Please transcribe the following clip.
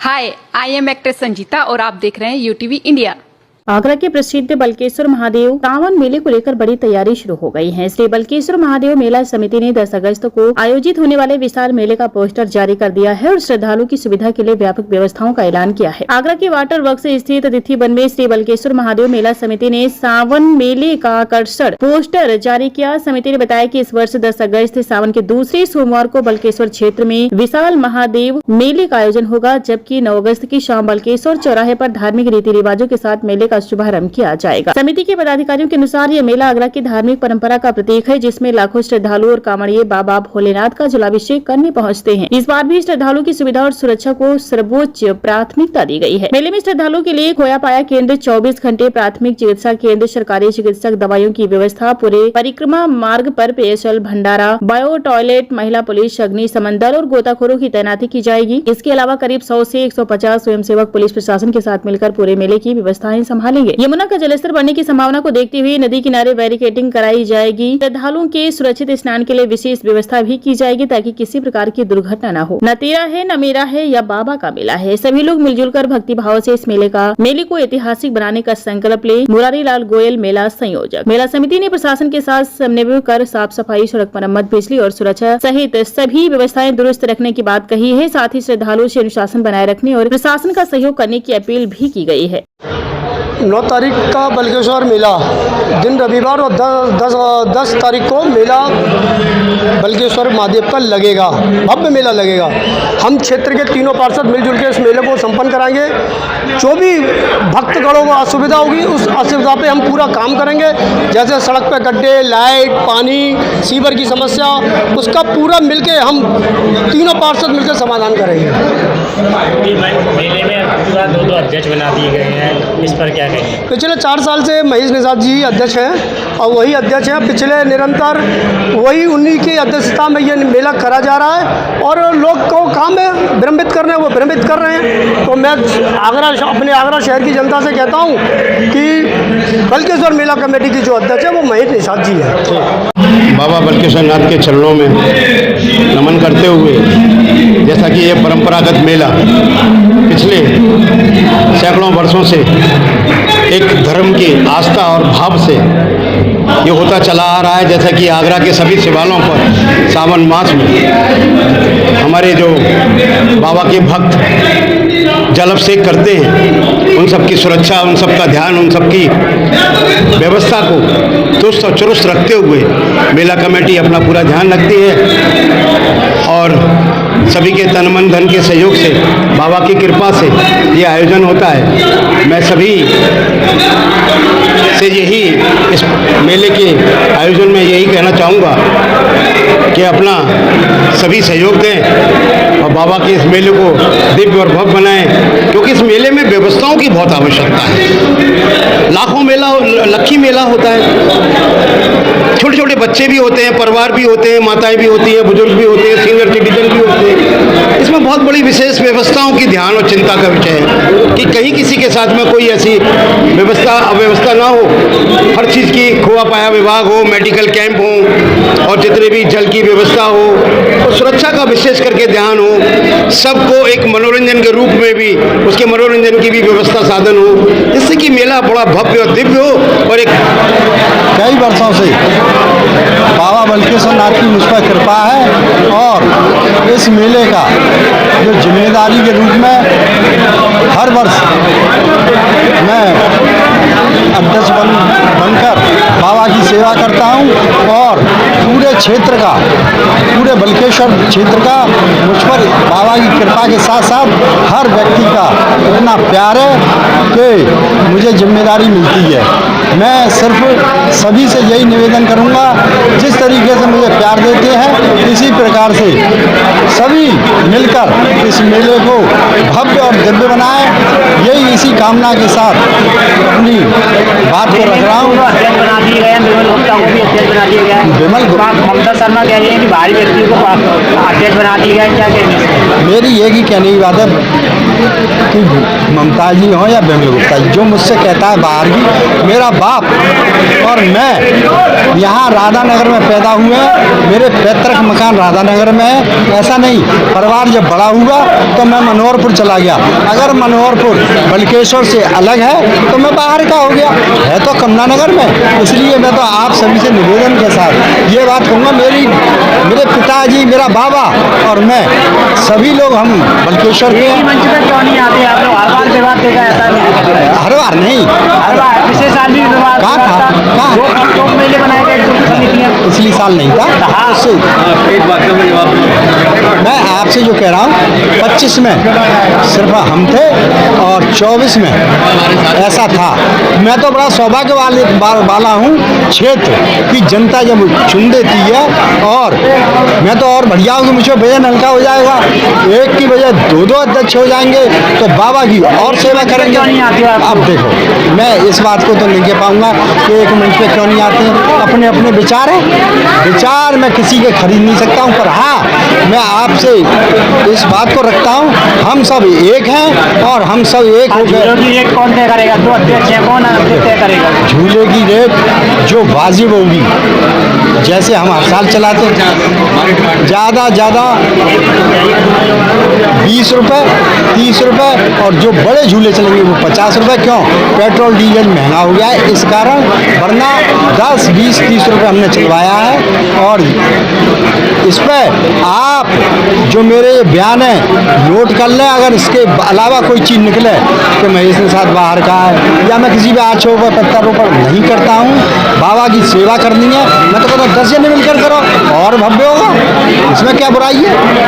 Hi, I am actress Sanjita और आप देख रहे हैं यूटीवी इंडिया। आगरा के प्रसिद्ध बलकेश्वर महादेव सावन मेले को लेकर बड़ी तैयारी शुरू हो गई है। श्री बलकेश्वर महादेव मेला समिति ने 10 अगस्त को आयोजित होने वाले विशाल मेले का पोस्टर जारी कर दिया है और श्रद्धालुओं की सुविधा के लिए व्यापक व्यवस्थाओं का ऐलान किया है। आगरा के वाटर वर्क्स स्थित अतिथि वन में श्री बलकेश्वर महादेव मेला समिति ने सावन मेले का आकर्षण पोस्टर जारी किया। समिति ने बताया कि इस वर्ष 10 अगस्त सावन के दूसरे सोमवार को बलकेश्वर क्षेत्र में विशाल महादेव मेले का आयोजन होगा, जबकि 9 अगस्त की शाम बलकेश्वर चौराहे पर धार्मिक रीति रिवाजों के साथ मेले का शुभारंभ किया जाएगा। समिति के पदाधिकारियों के अनुसार यह मेला आगरा की धार्मिक परंपरा का प्रतीक है, जिसमें लाखों श्रद्धालु और कांवड़िये बाबा भोलेनाथ का जलाभिषेक करने पहुंचते हैं। इस बार भी श्रद्धालुओं की सुविधा और सुरक्षा को सर्वोच्च प्राथमिकता दी गई है। मेले में श्रद्धालुओं के लिए खोया पाया केंद्र, 24 घंटे प्राथमिक चिकित्सा केंद्र, सरकारी चिकित्सक दवाइयों की व्यवस्था, पूरे परिक्रमा मार्ग पर पेयजल भंडारा, बायो टॉयलेट, महिला पुलिस, अग्निशमन दल और गोताखोरों की तैनाती की जाएगी। इसके अलावा करीब 100 से 150 स्वयंसेवक पुलिस प्रशासन के साथ मिलकर पूरे मेले की व्यवस्थाएं संभालेंगे। यमुना का जलस्तर बढ़ने की संभावना को देखते हुए नदी किनारे बैरिकेडिंग कराई जाएगी। श्रद्धालुओं के सुरक्षित स्नान के लिए विशेष व्यवस्था भी की जाएगी, ताकि किसी प्रकार की दुर्घटना न हो। न तेरा है न मेरा है या बाबा का मेला है, सभी लोग मिलजुल कर भक्ति भाव से इस मेले को ऐतिहासिक बनाने का संकल्प ले। मुरारी लाल गोयल मेला संयोजक। मेला समिति ने प्रशासन के साथ समन्वय कर साफ सफाई, सड़क मरम्मत, बिजली और सुरक्षा सहित सभी व्यवस्थाएं दुरुस्त रखने की बात कही है। साथ ही श्रद्धालुओं से अनुशासन बनाए रखने और प्रशासन का सहयोग करने की अपील भी की गई है। 9 तारीख का बलकेश्वर मेला दिन रविवार और 10 तारीख को मेला बलकेश्वर महादेव का लगेगा, भव्य मेला लगेगा। हम क्षेत्र के तीनों पार्षद मिलजुल के इस मेले को संपन्न कराएंगे। जो भी भक्तगणों को असुविधा होगी, उस असुविधा पे हम पूरा काम करेंगे। जैसे सड़क पे गड्ढे, लाइट, पानी, सीवर की समस्या, उसका पूरा मिलके हम तीनों पार्षद मिलकर समाधान करेंगे। मेले में पूरा 2 अध्यक्ष बना दिए गए हैं, इस पर क्या कहेंगे? पिछले 4 साल से महेश निषाद जी अध्यक्ष हैं और वही अध्यक्ष हैं। पिछले निरंतर वही उन्हीं की अध्यक्षता में ये मेला करा जा रहा है और लोग को काम में विलंबित कर रहे हैं, वो विलंबित कर रहे हैं। तो मैं अपने आगरा शहर की जनता से कहता हूँ कि बलकेश्वर मेला कमेटी की जो अध्यक्ष है वो महेश निषाद जी है। बाबा बलकेश्वर नाथ के चरणों में नमन करते हुए, जैसा कि ये परंपरागत मेला पिछले सैकड़ों वर्षों से एक धर्म की आस्था और भाव से ये होता चला आ रहा है। जैसा कि आगरा के सभी शिवालयों पर सावन मास में हमारे जो बाबा के भक्त जलाभिषेक करते हैं, उन सब की सुरक्षा, उन सब का ध्यान, उन सब की व्यवस्था को चुस्त और चुरुस्त रखते हुए मेला कमेटी अपना पूरा ध्यान रखती है और सभी के तन मन धन के सहयोग से, बाबा की कृपा से ये आयोजन होता है। मैं सभी से यही इस मेले के आयोजन में यही कहना चाहूँगा कि अपना सभी सहयोग दें और बाबा के इस मेले को दिव्य और भव्य बनाएं, क्योंकि इस मेले में व्यवस्थाओं की बहुत आवश्यकता है। लाखों मेला होता है, छोटे छोटे बच्चे भी होते हैं, परिवार भी होते हैं, माताएं भी होती हैं, बुजुर्ग भी होते हैं, सीनियर सिटीजन भी होते हैं। इसमें बहुत बड़ी विशेष व्यवस्थाओं की ध्यान और चिंता का विषय है कि कहीं किसी के साथ में कोई ऐसी अव्यवस्था ना हो। हर चीज़ की खोआ पाया विभाग हो, मेडिकल कैंप हो और जितने भी जल की व्यवस्था हो और सुरक्षा का विशेष करके ध्यान हो। सबको एक मनोरंजन के रूप में भी उसके मनोरंजन की भी व्यवस्था साधन हो, जिससे कि मेला बड़ा भव्य और दिव्य हो। और एक कई वर्षों से बाबा बलकेश्वर नाथ की मुझ पर कृपा है और इस मेले का जो जिम्मेदारी के रूप में हर वर्ष मैं अध्यक्ष बनकर बाबा की सेवा करता हूं और पूरे क्षेत्र का, पूरे बलकेश्वर क्षेत्र का मुझ पर बाबा की कृपा के साथ साथ हर व्यक्ति का इतना प्यार है कि मुझे जिम्मेदारी मिलती है। मैं सिर्फ सभी से यही निवेदन करूंगा, जिस तरीके से मुझे प्यार देते हैं इसी प्रकार से सभी मिलकर इस मेले को भव्य और दिव्य बनाएं। यही इसी कामना के साथ अपनी बात को रख रहा हूँ। दिए गए हैं, विमल गुप्ता को भी अध्यक्ष बना दिया गया है। विमल गुप्ता- ममता शर्मा कह रही है कि बाहरी व्यक्ति को अध्यक्ष बना दिया गया है, क्या कहेंगे? मेरी एक ही कहने की बात है कि ममता जी हो या विमल गुप्ता जी, जो मुझसे कहता है बाहर की, मेरा बाप और मैं यहाँ राधानगर में पैदा हुए हैं, मेरे पैतृक मकान राधानगर में है। ऐसा नहीं, परिवार जब बड़ा हुआ तो मैं मनोहरपुर चला गया। अगर मनोहरपुर बल्केश्वर से अलग है तो मैं बाहर का हो गया, है तो कमलानगर में। इसलिए मैं तो आप सभी से निवेदन के साथ ये बात कहूँगा, मेरे पिताजी, मेरा बाबा और मैं, सभी लोग हम बल्केश्वर के इसी हैं। मंच पर क्यों नहीं आते आप लोग? हर बार विवाद देखा जाता है, हर बार नहीं, हर बार पिछले साल भी विवाद कहाँ था? हुआ था। कहाँ? दो मेले बनाए गए, दो समितियाँ। पिछली साल नहीं था। हाँ। उससे मैं आपसे जो कह रहा हूँ, 25 में सिर्फ हम थे और 24 में ऐसा था। मैं तो बड़ा सौभाग्य वाला हूँ क्षेत्र की जनता जब चुन देती है, और मैं तो और बढ़िया हूँ कि मुझे वजन हल्का हो जाएगा। एक की बजाय दो अध्यक्ष हो जाएंगे तो बाबा की और सेवा करेंगे। क्यों नहीं आते आप? अब देखो, मैं इस बात को तो नहीं कह पाऊंगा कि एक मंच पे क्यों नहीं आते हैं। अपने अपने विचार हैं, विचार मैं किसी के खरीद नहीं सकता हूं, पर हाँ, मैं आपसे इस बात को रखता हूं, हम सब एक हैं और हम सब एक हो झूलों गए। की रेट कौन तय करेगा? दो अध्यक्ष हैं, कौन तय करेगा? झूले की रेट जो वाजिब होगी, जैसे हम हर साल चलाते हैं, ज़्यादा 20 रुपये, 30 रुपये, और जो बड़े झूले चलेंगे वो 50 रुपये। क्यों? पेट्रोल डीजल महंगा हो गया है इस कारण, वरना 10, 20, 30 रुपये हमने चलवाया है। और इस पर आप जो मेरे बयान है नोट कर लें, अगर इसके अलावा कोई चीज़ निकले कि महेश निषाद बाहर का है या मैं किसी पे आक्षेप पर प्रत्यारोपण नहीं करता हूँ। बाबा की सेवा करनी है, मैं तो कहता हूँ 10 जने मिलकर करो और भव्य होगा, इसमें क्या बुराई है।